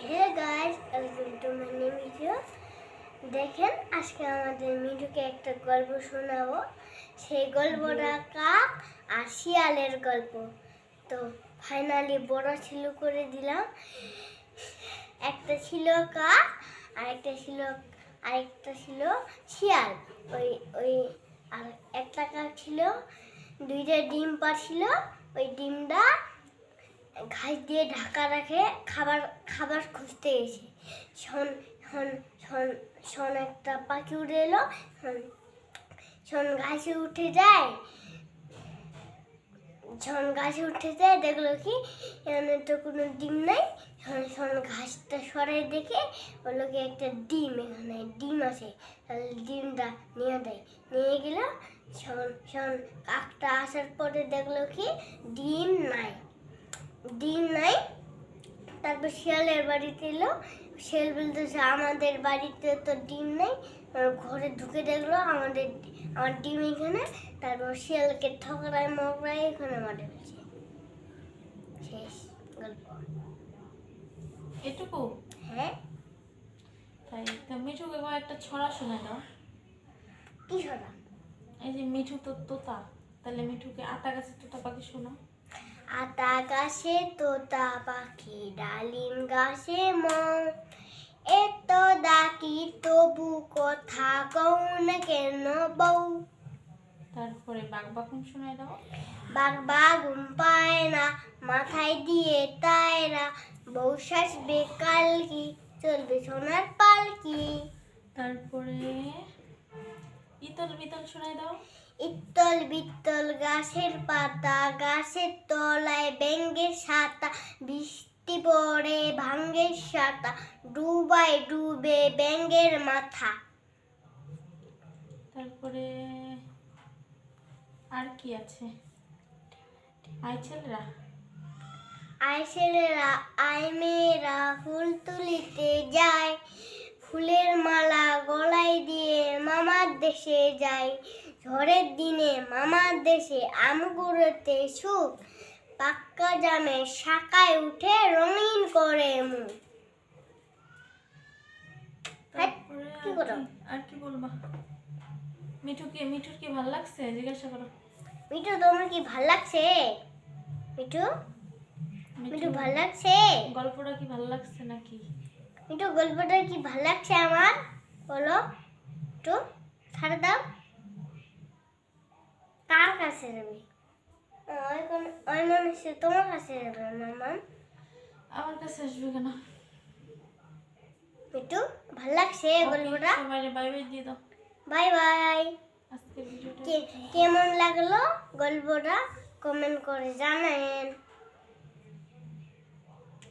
Hello guys, welcome to my new video. দেখেন, আজকে আমাদের মিঠুকে একটা গল্প শোনাবো। সেই গল্পটা কাক আর শিয়ালের গল্প। তো ফাইনালি বড় ছিল করে দিলাম। একটা ছিল কাক আর আরেকটা ছিল শিয়াল। ওই ওই আর একটা কাক ছিল, দুইটা ডিম পাড়ছিল। ওই ডিমটা ঘাস দিয়ে ঢাকা রাখে খাবার খুঁজতে গেছে। শন শন শন শন একটা পাখি উড়ে এলো। শন ঘাসে উঠে যায়। দেখলো কি এখানে তো কোনো ডিম নাই। শন ঘাসটা সরাই দেখে বললো কি একটা ডিম, এখানে ডিম আছে, তাহলে ডিমটা নিয়ে গেল। শন কাকটা আসার পরে দেখলো কি ডিম নাই। তারপর শিয়ালের বাড়িতে এলো। শিয়াল বলতেছে আমাদের বাড়িতে তো ডিম নেই। ঘরে ঢুকে দেখলো আমার ডিম এখানে। তারপর শিয়ালকে ঠকরায় মকরায় এখানে মাঠে ফেলছে। শেষ গল্প। এটুকু? হ্যাঁ। তাই তা মিঠুকে একটা ছড়া শোনায় দাও। কি ছড়া? এই যে মিঠু তো তোতা, তাহলে মিঠুকে আতা গাছে তোতা পাখি শোনা। আতা গাছে তোতা পাখি, ডালিম গাছে মৌ, এত ডাকি তবু কথা কও না কেন বউ। তারপরে বাঘ বাকুম শোনায় দাও। বাঘ ঘুম পায় না, মাথায় দিয়ে তায়রা, বউ শাসবে কালকি, চলবে সোনার পালকি। তারপরে ইতল বিতল শোনায় দাও। ইত্তল বিত্তল গাছের পাতা, গাছের তলায় ব্যাঙের ছাতা, বৃষ্টি পড়ে ভাঙ্গের সাতা, ডুবে ব্যাঙের মাথা। তারপরে আর কি আছে? আয় ছেলেরা আয় মেয়েরা ফুল তুলিতে যায়, ফুলের মালা গলায় দিয়ে মামার দেশে যায়। ঝড়ের দিনে মামার দেশে আম কুড়োতে সুখ, পাক্কা জামের শাখায় উঠে রঙিন করে মুখ। আর কি বলবা? মিঠুর কি ভালো লাগছে জিজ্ঞাসা করো। মিঠু, তোমার কি ভাল লাগছে? মিঠু ভাল লাগছে? গল্পটা কি ভালো লাগছে নাকি? মিঠু, গল্পটা কি ভাল লাগছে আমার? বলো একটু, ছাড় দাও। কার কাছে যাবে? ওই মানুষ তোমার কাছে যাবে মামা। আমার কাছে আসবে কেন? মিঠু, ভাল লাগছে গল্পটা? সবাই বাই বাই দিয়ে দাও। Bye bye. আজকে ভিডিওটা কেমন লাগলো গল্পটা কমেন্ট করে জানাবেন।